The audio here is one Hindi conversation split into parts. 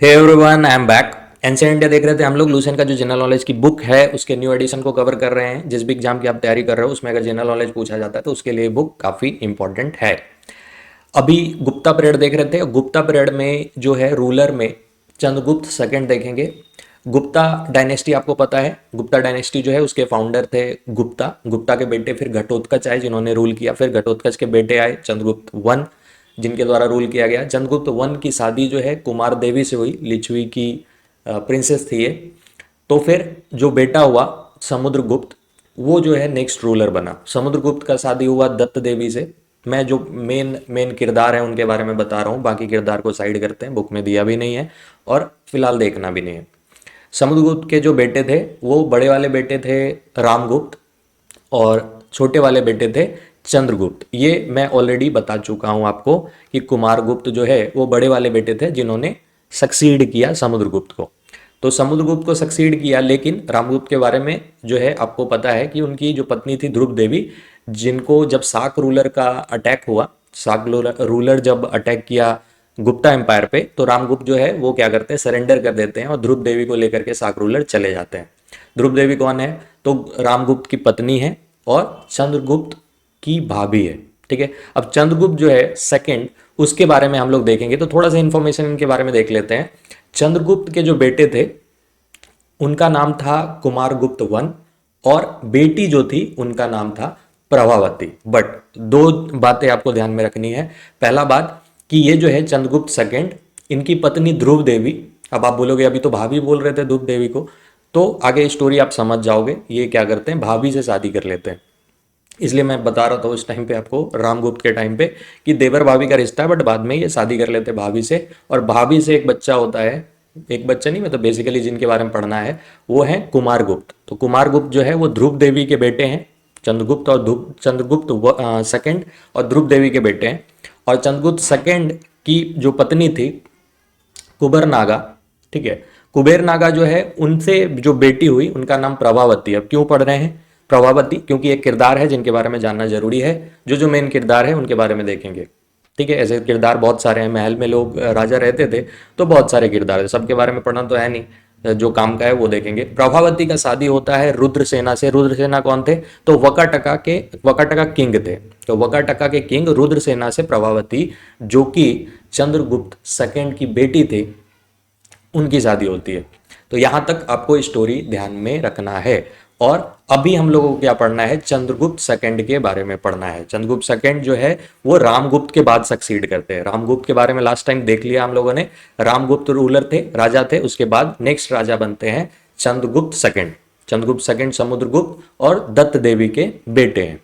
Hey everyone, I am back. Ancient India देख रहे थे हम लोग। लूसेंट का जो जनरल नॉलेज की बुक है उसके न्यू एडिशन को कवर कर रहे हैं। जिस भी एग्जाम की आप तैयारी कर रहे हो उसमें अगर जनरल नॉलेज पूछा जाता है तो उसके लिए बुक काफ़ी इंपॉर्टेंट है। अभी गुप्ता पीरियड देख रहे थे। गुप्ता पीरियड में जो है रूलर में चंद्रगुप्त सेकंड देखेंगे। गुप्ता डायनेस्टी आपको पता है। गुप्ता डायनेस्टी जो है उसके फाउंडर थे गुप्ता। गुप्ता के बेटे फिर घटोत्कच आए जिन्होंने रूल किया। फिर घटोत्कच के बेटे आए चंद्रगुप्त वन जिनके द्वारा रूल किया गया। चंद्रगुप्त वन की शादी जो है कुमार देवी से हुई। लिच्छवी की प्रिंसेस थी ये। तो फिर जो बेटा हुआ समुद्रगुप्त, वो जो है नेक्स्ट रूलर बना। समुद्रगुप्त का शादी हुआ दत्त देवी से। मैं जो मेन मेन किरदार है उनके बारे में बता रहा हूँ, बाकी किरदार को साइड करते हैं, बुक में दिया भी नहीं है और फिलहाल देखना भी नहीं है। समुद्रगुप्त के जो बेटे थे वो बड़े वाले बेटे थे रामगुप्त और छोटे वाले बेटे थे चंद्रगुप्त। ये मैं ऑलरेडी बता चुका हूँ आपको कि कुमारगुप्त जो है वो बड़े वाले बेटे थे जिन्होंने सक्सीड किया समुद्रगुप्त को। तो समुद्रगुप्त को सक्सीड किया, लेकिन रामगुप्त के बारे में जो है आपको पता है कि उनकी जो पत्नी थी ध्रुव देवी, जिनको जब साक रूलर का अटैक हुआ, साक रूलर जब अटैक किया गुप्ता एम्पायर पे, तो रामगुप्त जो है वो क्या करते हैं, सरेंडर कर देते हैं और ध्रुव देवी को लेकर के साक रूलर चले जाते हैं। ध्रुव देवी कौन है? तो रामगुप्त की पत्नी है और चंद्रगुप्त की भाभी है। ठीक है। अब चंद्रगुप्त जो है सेकंड, उसके बारे में हम लोग देखेंगे तो थोड़ा सा इंफॉर्मेशन इनके बारे में देख लेते हैं। चंद्रगुप्त के जो बेटे थे उनका नाम था कुमारगुप्त वन और बेटी जो थी उनका नाम था प्रभावती। बट दो बातें आपको ध्यान में रखनी है। पहला बात कि ये जो है चंद्रगुप्त सेकंड, इनकी पत्नी ध्रुव देवी। अब आप बोलोगे अभी तो भाभी बोल रहे थे ध्रुव देवी को, तो आगे स्टोरी आप समझ जाओगे। ये क्या करते हैं, भाभी से शादी कर लेते हैं। इसलिए मैं बता रहा था उस टाइम पे आपको, रामगुप्त के टाइम पे, कि देवर भाभी का रिश्ता है, बट बाद में ये शादी कर लेते हैं भाभी से। और भाभी से एक बच्चा होता है, एक बच्चा नहीं, मतलब बेसिकली जिनके बारे में पढ़ना है वो है कुमारगुप्त। तो कुमारगुप्त जो है वो ध्रुव देवी के बेटे हैं। चंद्रगुप्त और चंद्रगुप्त सेकंड और ध्रुव देवी के बेटे हैं। और चंद्रगुप्त सेकंड की जो पत्नी थी कुबर नागा, ठीक है, कुबेर नागा जो है उनसे जो बेटी हुई उनका नाम प्रभावती। अब क्यों पढ़ रहे हैं प्रभावती? क्योंकि एक किरदार है जिनके बारे में जानना जरूरी है। जो जो मेन किरदार है उनके बारे में देखेंगे। ठीक है। ऐसे किरदार बहुत सारे हैं। महल में लोग राजा रहते थे तो बहुत सारे किरदार है, सबके बारे में पढ़ना तो है नहीं। जो काम का है वो देखेंगे। प्रभावती का शादी होता है रुद्रसेना से। रुद्रसेना कौन थे? तो वकाटका किंग थे। तो वकाटका के किंग रुद्रसेना से प्रभावती, जो कि चंद्रगुप्त सेकंड की बेटी थी, उनकी शादी होती है। तो यहां तक आपको स्टोरी ध्यान में रखना है। और अभी हम लोगों को क्या पढ़ना है, चंद्रगुप्त सेकंड के बारे में पढ़ना है। चंद्रगुप्त सेकंड जो है वो रामगुप्त के बाद सक्सीड करते हैं। रामगुप्त के बारे में लास्ट टाइम देख लिया हम लोगों ने। रामगुप्त रूलर थे, राजा थे, उसके बाद नेक्स्ट राजा बनते हैं चंद्रगुप्त सेकंड। चंद्रगुप्त सेकंड समुद्रगुप्त और दत्त देवी के बेटे हैं।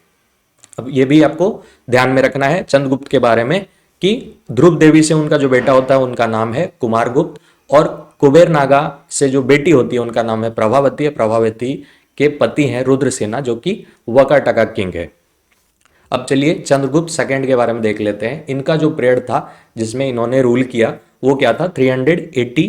अब ये भी आपको ध्यान में रखना है चंद्रगुप्त के बारे में कि ध्रुव देवी से उनका जो बेटा होता है उनका नाम है कुमारगुप्त और कुबेर नागा से जो बेटी होती है उनका नाम है प्रभावती। प्रभावती के पति हैं रुद्रसेना, जो कि वकाटका किंग है। अब चलिए चंद्रगुप्त सेकंड के बारे में देख लेते हैं। इनका जो पीरियड था जिसमें इन्होंने रूल किया वो क्या था, 380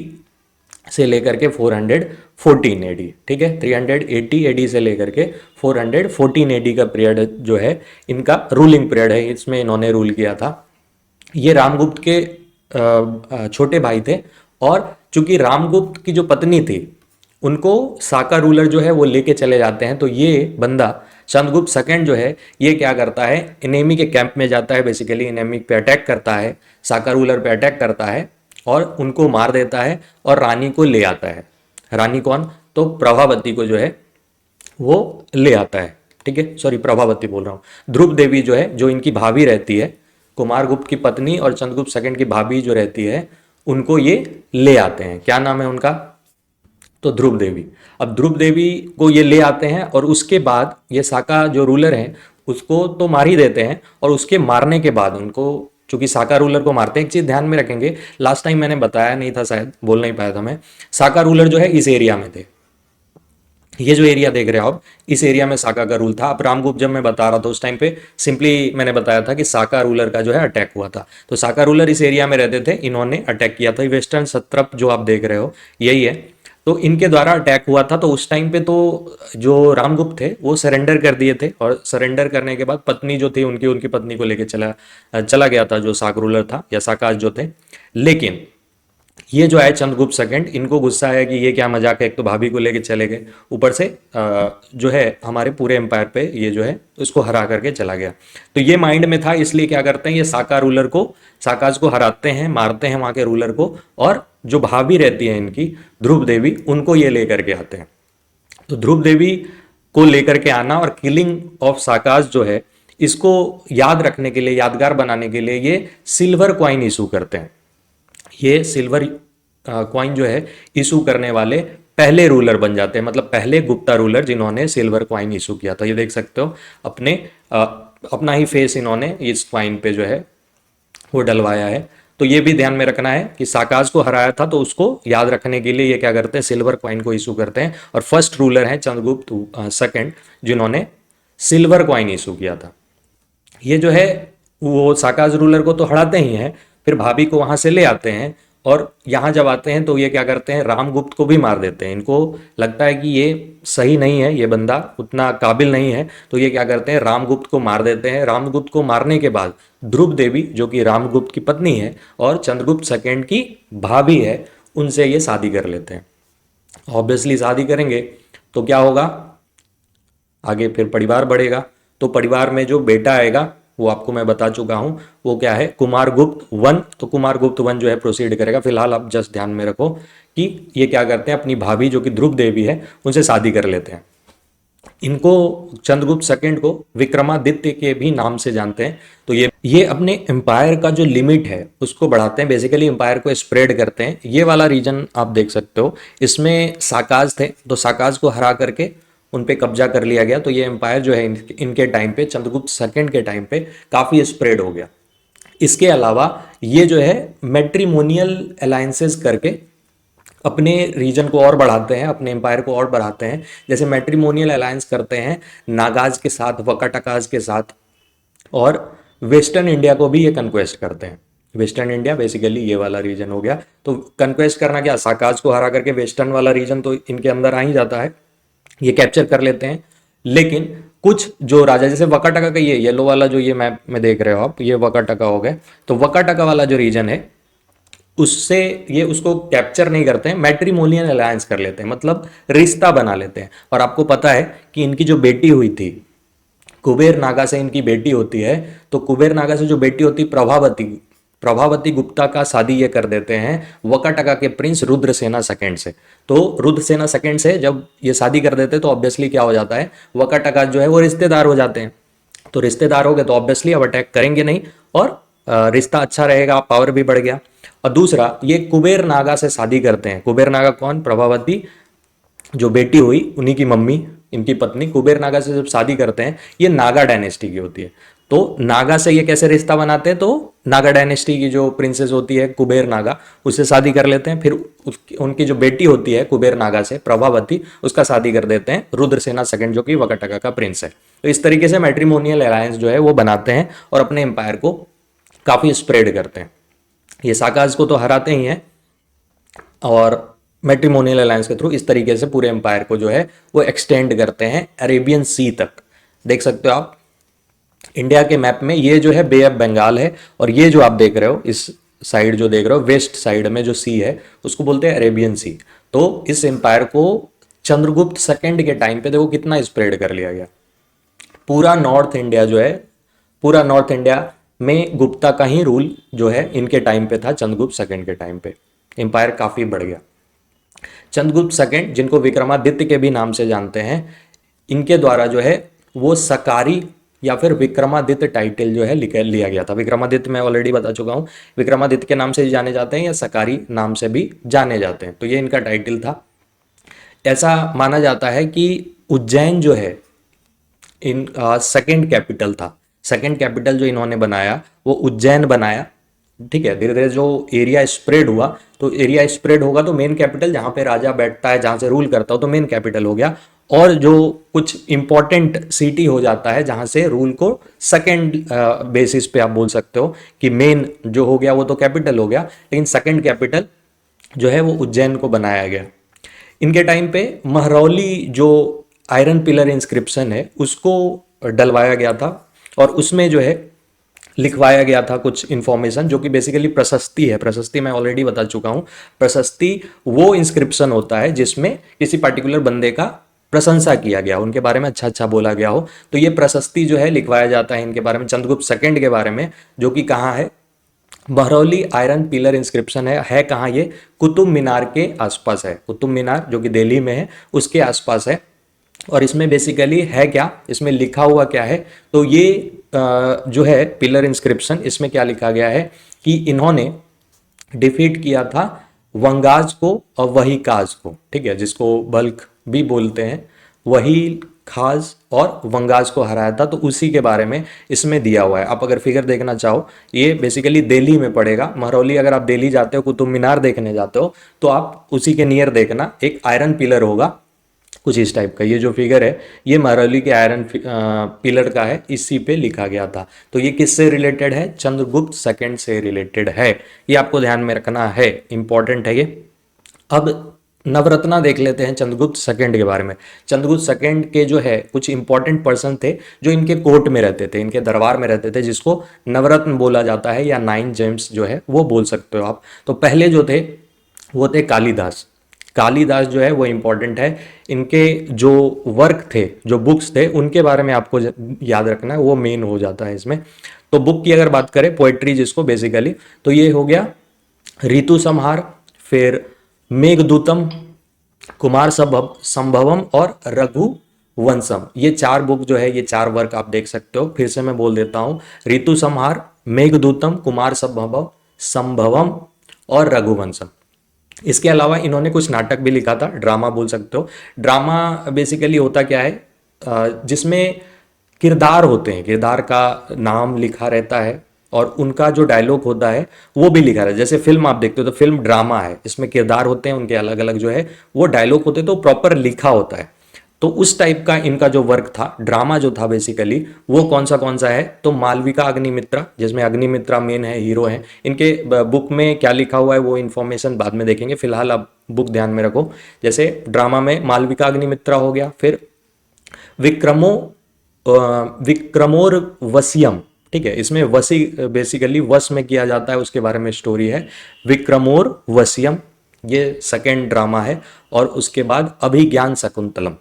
से लेकर के 414 एडी। ठीक है, 380 एडी से लेकर के 414 एडी का पीरियड जो है इनका रूलिंग पीरियड है। इसमें इन्होंने रूल किया था। ये रामगुप्त के छोटे भाई थे। और चूंकि रामगुप्त की जो पत्नी थी उनको साका रूलर जो है वो लेके चले जाते हैं, तो ये बंदा चंद्रगुप्त सेकंड जो है ये क्या करता है, इनेमी के कैंप में जाता है। बेसिकली इनेमी पे अटैक करता है, साका रूलर पे अटैक करता है और उनको मार देता है और रानी को ले आता है। रानी कौन? तो प्रभावती को जो है वो ले आता है। ठीक है, सॉरी प्रभावती बोल रहा हूँ। ध्रुव देवी जो है, जो इनकी भाभी रहती है, कुमारगुप्त की पत्नी और चंद्रगुप्त सेकंड की भाभी जो रहती है, उनको ये ले आते हैं। क्या नाम है उनका? तो ध्रुव देवी। अब ध्रुव देवी को ये ले आते हैं और उसके बाद ये साका जो रूलर हैं उसको तो मार ही देते हैं। और उसके मारने के बाद उनको, चूंकि साका रूलर को मारते हैं, एक चीज ध्यान में रखेंगे, लास्ट टाइम मैंने बताया नहीं था, शायद बोल नहीं पाया था मैं। साका रूलर जो है इस एरिया में थे। ये जो एरिया देख रहे हो आप, इस एरिया में साका का रूल था। अब रामगुप्त जब मैं बता रहा था उस टाइम पे सिंपली मैंने बताया था कि साका रूलर का जो है अटैक हुआ था। तो साका रूलर इस एरिया में रहते थे, इन्होंने अटैक किया था। वेस्टर्न सत्रप जो आप देख रहे हो यही है। तो इनके द्वारा अटैक हुआ था। तो उस टाइम पे तो जो रामगुप्त थे वो सरेंडर कर दिए थे। और सरेंडर करने के बाद पत्नी जो थी उनकी उनकी पत्नी को लेके चला चला गया था जो साक रूलर था या साकाज जो थे। लेकिन ये जो है चंद्रगुप्त सेकंड, इनको गुस्सा है कि ये क्या मजाक है, एक तो भाभी को लेके चले गए, ऊपर से जो है हमारे पूरे एम्पायर पे ये जो है इसको हरा करके चला गया। तो ये माइंड में था, इसलिए क्या करते हैं, ये साका रूलर को, साकाज को हराते हैं, मारते हैं वहाँ के रूलर को, और जो भाभी रहती है इनकी ध्रुव देवी, उनको ये लेकर के आते हैं। तो ध्रुव देवी को लेकर के आना और किलिंग ऑफ साकाज जो है, इसको याद रखने के लिए, यादगार बनाने के लिए ये सिल्वर क्वाइन इशू करते हैं। ये सिल्वर कॉइन जो है इशू करने वाले पहले रूलर बन जाते हैं, मतलब पहले गुप्ता रूलर जिन्होंने सिल्वर कॉइन इशू किया था। ये देख सकते हो अपने अपना ही फेस इन्होंने इस कॉइन पे जो है वो डलवाया है। तो ये भी ध्यान में रखना है कि साकाज को हराया था, तो उसको याद रखने के लिए ये क्या करते हैं, सिल्वर कॉइन को इशू करते हैं। और फर्स्ट रूलर हैं चंद्रगुप्त सेकंड, जिन्होंने सिल्वर कॉइन इशू किया था। ये जो है वो साकाज रूलर को तो हराते ही हैं, फिर भाभी को वहां से ले आते हैं, और यहाँ जब आते हैं तो ये क्या करते हैं, रामगुप्त को भी मार देते हैं। इनको लगता है कि ये सही नहीं है, ये बंदा उतना काबिल नहीं है, तो ये क्या करते हैं, रामगुप्त को मार देते हैं। रामगुप्त को मारने के बाद ध्रुव देवी, जो कि रामगुप्त की पत्नी है और चंद्रगुप्त सेकंड की भाभी है, उनसे ये शादी कर लेते हैं। ऑब्वियसली शादी करेंगे तो क्या होगा, आगे फिर परिवार बढ़ेगा। तो परिवार में जो बेटा आएगा वो आपको मैं बता चुका हूं, वो क्या है, कुमारगुप्त वन। तो कुमारगुप्त वन जो है प्रोसीड करेगा। फिलहाल आप जस्ट ध्यान में रखो कि ये क्या करते हैं, अपनी भाभी जो कि ध्रुव देवी है उनसे शादी कर लेते हैं। इनको चंद्रगुप्त सेकंड को विक्रमादित्य के भी नाम से जानते हैं। तो ये अपने एम्पायर का जो लिमिट है उसको बढ़ाते हैं, बेसिकली एम्पायर को स्प्रेड करते हैं। ये वाला रीजन आप देख सकते हो, इसमें साकाज थे, तो साकाज को हरा करके उन पे कब्जा कर लिया गया। तो ये एम्पायर जो है इनके टाइम पे, चंद्रगुप्त सेकंड के टाइम पे काफ़ी स्प्रेड हो गया। इसके अलावा ये जो है मैट्रिमोनियल अलायंसेस करके अपने रीजन को और बढ़ाते हैं, अपने एम्पायर को और बढ़ाते हैं। जैसे मैट्रिमोनियल अलायंस करते हैं नागाज के साथ, वकाटकाज के साथ, और वेस्टर्न इंडिया को भी ये कन्क्वेस्ट करते हैं। वेस्टर्न इंडिया बेसिकली ये वाला रीजन हो गया। तो कन्क्वेस्ट करना क्या, साकाज को हरा करके वेस्टर्न वाला रीजन तो इनके अंदर आ ही जाता है, ये कैप्चर कर लेते हैं। लेकिन कुछ जो राजा, जैसे वकाटका का ये येलो वाला जो ये मैप में देख रहे हो आप, ये वकाटका हो गए। तो वकाटका वाला जो रीजन है उससे ये उसको कैप्चर नहीं करते हैं, मैट्रिमोनियल अलायंस कर लेते हैं, मतलब रिश्ता बना लेते हैं। और आपको पता है कि इनकी जो बेटी हुई थी, कुबेर नागा से इनकी बेटी होती है। तो कुबेर नागा से जो बेटी होती प्रभावती, प्रभावती गुप्ता का शादी ये कर देते हैं वकाटका के प्रिंस रुद्रसेना सेकंड से। तो रुद्रसेना सेकंड से जब ये शादी कर देते हैं तो ऑब्वियसली क्या हो जाता है, वकाटका जो है वो रिश्तेदार हो जाते हैं। तो रिश्तेदार हो गए तो ऑब्वियसली अब अटैक करेंगे नहीं, और रिश्ता अच्छा रहेगा, पावर भी बढ़ गया। और दूसरा, ये कुबेर नागा से शादी करते हैं। कुबेर नागा कौन, प्रभावती जो बेटी हुई उन्हीं की मम्मी, इनकी पत्नी कुबेर नागा से जब शादी करते हैं, ये नागा डायनेस्टी की होती है। तो नागा से ये कैसे रिश्ता बनाते हैं, तो नागा डायनेस्टी की जो प्रिंसेस होती है कुबेर नागा, उससे शादी कर लेते हैं। फिर उनकी जो बेटी होती है कुबेर नागा से, प्रभावती, उसका शादी कर देते हैं रुद्रसेना सेकंड, जो कि वकाटका का प्रिंस है। तो इस तरीके से मैट्रिमोनियल अलायंस जो है वो बनाते हैं और अपने एम्पायर को काफी स्प्रेड करते हैं। ये साकाज को तो हराते ही हैं, और मैट्रिमोनियल अलायंस के थ्रू इस तरीके से पूरे एम्पायर को जो है वो एक्सटेंड करते हैं अरेबियन सी तक। देख सकते हो आप इंडिया के मैप में, ये जो है बे ऑफ बंगाल है, और ये जो आप देख रहे हो इस साइड जो देख रहे हो, वेस्ट साइड में जो सी है उसको बोलते हैं अरेबियन सी। तो इस एम्पायर को चंद्रगुप्त सेकंड के टाइम पे देखो कितना स्प्रेड कर लिया गया। पूरा नॉर्थ इंडिया जो है, पूरा नॉर्थ इंडिया में गुप्ता का ही रूल जो है इनके टाइम पे था, चंद्रगुप्त सेकंड के टाइम पे एम्पायर काफी बढ़ गया। चंद्रगुप्त सेकंड, जिनको विक्रमादित्य के भी नाम से जानते हैं, इनके द्वारा जो है वो सकारी या फिर विक्रमादित्य टाइटल जो है लिया गया था। विक्रमादित्य मैं ऑलरेडी बता चुका हूँ, विक्रमादित्य के नाम से जाने जाते हैं या सकारी नाम से भी जाने जाते हैं। तो ये इनका टाइटल था। ऐसा माना जाता है कि उज्जैन जो है इन सेकंड कैपिटल था। सेकंड कैपिटल जो इन्होंने बनाया वो उज्जैन बनाया। ठीक है, धीरे धीरे जो एरिया स्प्रेड हुआ, तो एरिया स्प्रेड होगा तो मेन कैपिटल जहाँ पे राजा बैठता है, जहाँ से रूल करता हो, तो मेन कैपिटल हो गया। और जो कुछ इंपॉर्टेंट सिटी हो जाता है जहाँ से रूल को सेकंड बेसिस पे आप बोल सकते हो कि मेन जो हो गया वो तो कैपिटल हो गया, लेकिन सेकंड कैपिटल जो है वो उज्जैन को बनाया गया। इनके टाइम पे महरौली जो आयरन पिलर इंस्क्रिप्शन है उसको डलवाया गया था, और उसमें जो है लिखवाया गया था कुछ इन्फॉर्मेशन, जो कि बेसिकली प्रशस्ति है। प्रशस्ति मैं ऑलरेडी बता चुका हूँ। प्रशस्ति वो इंस्क्रिप्शन होता है जिसमें किसी पर्टिकुलर बंदे का प्रशंसा किया गया, उनके बारे में अच्छा अच्छा बोला गया हो, तो ये प्रशस्ति जो है लिखवाया जाता है इनके बारे में, चंद्रगुप्त सेकंड के बारे में, जो कि कहाँ है, बहरौली आयरन पिलर इंस्क्रिप्शन है कहाँ ये, कुतुब मीनार के आसपास है। कुतुब मीनार जो कि दिल्ली में है उसके आसपास है। और इसमें बेसिकली है क्या, इसमें लिखा हुआ क्या है, तो ये जो है पिलर इंस्क्रिप्शन, इसमें क्या लिखा गया है कि इन्होंने डिफीट किया था वंगाज को और वही काज को, ठीक है, जिसको बल्क भी बोलते हैं, वही खास और वंगाज को हराया था, तो उसी के बारे में इसमें दिया हुआ है। आप अगर फिगर देखना चाहो, ये बेसिकली दिल्ली में पड़ेगा, महरौली। अगर आप दिल्ली जाते हो, कुतुब मीनार देखने जाते हो, तो आप उसी के नियर देखना एक आयरन पिलर होगा कुछ इस टाइप का। ये जो फिगर है ये महरौली के आयरन पिलर का है, इसी पे लिखा गया था। तो ये किससे रिलेटेड है, चंद्रगुप्त सेकंड से रिलेटेड है, ये आपको ध्यान में रखना है, इंपॉर्टेंट है ये। अब नवरत्ना देख लेते हैं चंद्रगुप्त सेकंड के बारे में। चंद्रगुप्त सेकंड के जो है कुछ इंपॉर्टेंट पर्सन थे जो इनके कोर्ट में रहते थे, इनके दरबार में रहते थे, जिसको नवरत्न बोला जाता है या 9 जेम्स जो है वो बोल सकते हो आप। तो पहले जो थे वो थे कालिदास। कालिदास जो है वो इंपॉर्टेंट है। इनके जो वर्क थे, जो बुक्स थे, उनके बारे में आपको याद रखना है, वो मेन हो जाता है इसमें। तो बुक की अगर बात करें, पोएट्री जिसको बेसिकली, तो ये हो गया ऋतु संहार, फिर मेघदूतम, कुमार संभवम और रघुवंशम। ये 4 बुक जो है, ये 4 वर्क आप देख सकते हो। फिर से मैं बोल देता हूँ, ऋतु संहार, मेघदूतम, कुमार संभवम और रघुवंशम। इसके अलावा इन्होंने कुछ नाटक भी लिखा था, ड्रामा बोल सकते हो। ड्रामा बेसिकली होता क्या है, जिसमें किरदार होते हैं, किरदार का नाम लिखा रहता है और उनका जो डायलॉग होता है वो भी लिखा रहता है। जैसे फिल्म आप देखते हो तो फिल्म ड्रामा है, इसमें किरदार होते हैं, उनके अलग अलग जो है वो डायलॉग होते हैं, तो प्रॉपर लिखा होता है। तो उस टाइप का इनका जो वर्क था, ड्रामा जो था बेसिकली, वो कौन सा है, तो मालविका अग्निमित्रा, जिसमें अग्निमित्रा मेन है, हीरो है। इनके बुक में क्या लिखा हुआ है वो इन्फॉर्मेशन बाद में देखेंगे, फिलहाल आप बुक ध्यान में रखो। जैसे ड्रामा में मालविका अग्निमित्रा हो गया, फिर विक्रमो विक्रमोर वसियम, ठीक है, इसमें वसी बेसिकली वश में किया जाता है, उसके बारे में स्टोरी है। विक्रमोर वसियम ये सेकेंड ड्रामा है। और उसके बाद अभिज्ञान शकुंतलम,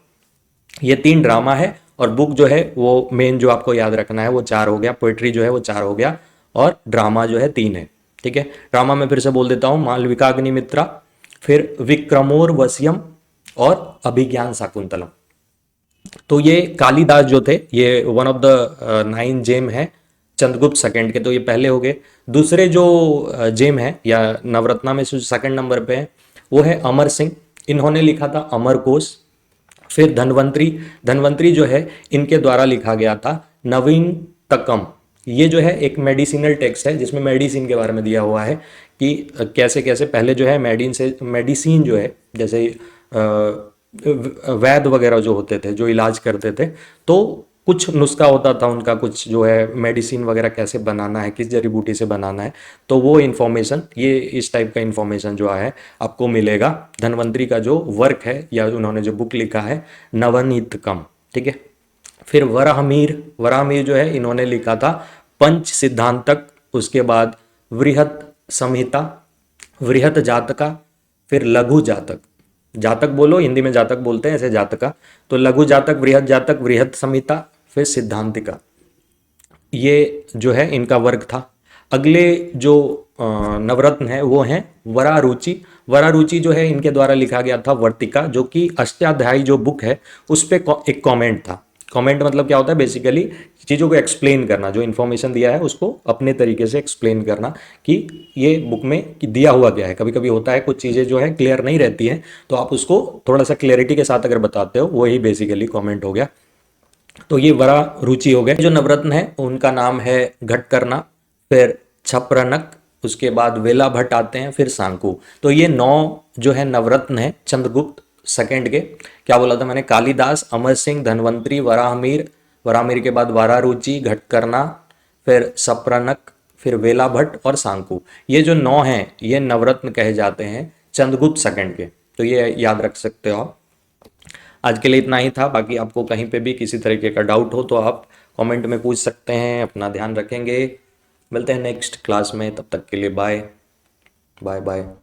ये 3 ड्रामा है। और बुक जो है वो मेन जो आपको याद रखना है वो 4 हो गया, पोएट्री जो है वो 4 हो गया, और ड्रामा जो है 3 है, ठीक है। ड्रामा में फिर से बोल देता हूँ, मालविका अग्निमित्रा, फिर विक्रमोर वसियम और अभिज्ञान शाकुंतलम। तो ये कालिदास जो थे, ये वन ऑफ द 9 जेम है चंद्रगुप्त सेकंड के, तो ये पहले हो गए। दूसरे जो जेम है या नवरत्ना में सेकंड नंबर पे है वो है अमर सिंह। इन्होंने लिखा था अमरकोश। फिर धनवंतरी, धनवंतरी जो है इनके द्वारा लिखा गया था नवीन तकम। ये जो है एक मेडिसिनल टेक्स्ट है जिसमें मेडिसिन के बारे में दिया हुआ है कि कैसे कैसे पहले जो है मेडिसिन जो है, जैसे वैद्य वगैरह जो होते थे, जो इलाज करते थे, तो कुछ नुस्खा होता था उनका, कुछ जो है मेडिसिन वगैरह कैसे बनाना है, किस जड़ी बूटी से बनाना है, तो वो इन्फॉर्मेशन, ये इस टाइप का इन्फॉर्मेशन जो है आपको मिलेगा। धनवंतरी का जो वर्क है या उन्होंने जो बुक लिखा है नवनीतकम, ठीक है। फिर वराहमीर, वराहमीर जो है इन्होंने लिखा था पंच सिद्धांतक, उसके बाद वृहत संहिता, वृहत जातका, फिर लघु जातक, जातक बोलो हिंदी में जातक बोलते हैं ऐसे जातका, तो लघु जातक, वृहत जातक, वृहत संहिता, फिर सिद्धांतिका। ये जो है इनका वर्ग था। अगले जो नवरत्न है वो है वरारुचि। वरारुचि जो है इनके द्वारा लिखा गया था वर्तिका, जो कि अष्टाध्यायी जो बुक है उस पे एक कमेंट था। कमेंट मतलब क्या होता है, बेसिकली चीज़ों को एक्सप्लेन करना, जो इन्फॉर्मेशन दिया है उसको अपने तरीके से एक्सप्लेन करना कि ये बुक में कि दिया हुआ क्या है। कभी कभी होता है कुछ चीज़ें जो है क्लियर नहीं रहती हैं, तो आप उसको थोड़ा सा क्लैरिटी के साथ अगर बताते हो, वही बेसिकली कमेंट हो गया। तो ये वरा रुचि हो गए। जो नवरत्न है उनका नाम है घटकरना, फिर छप्रनक, उसके बाद वेला भट्ट आते हैं, फिर सांकू। तो ये 9 जो है नवरत्न है चंद्रगुप्त सेकंड के। क्या बोला था मैंने, कालिदास, अमर सिंह, धनवंतरी, वराहमीर, वराहमीर के बाद वारारुचि, घटकरना, फिर सप्रनक, फिर वेला भट्ट और सांकू। ये जो 9 हैं ये नवरत्न कहे जाते हैं चंद्रगुप्त सेकंड के। तो ये याद रख सकते हो आप। आज के लिए इतना ही था। बाकी आपको कहीं पे भी किसी तरीके का डाउट हो तो आप कमेंट में पूछ सकते हैं। अपना ध्यान रखेंगे। मिलते हैं नेक्स्ट क्लास में, तब तक के लिए बाय बाय बाय।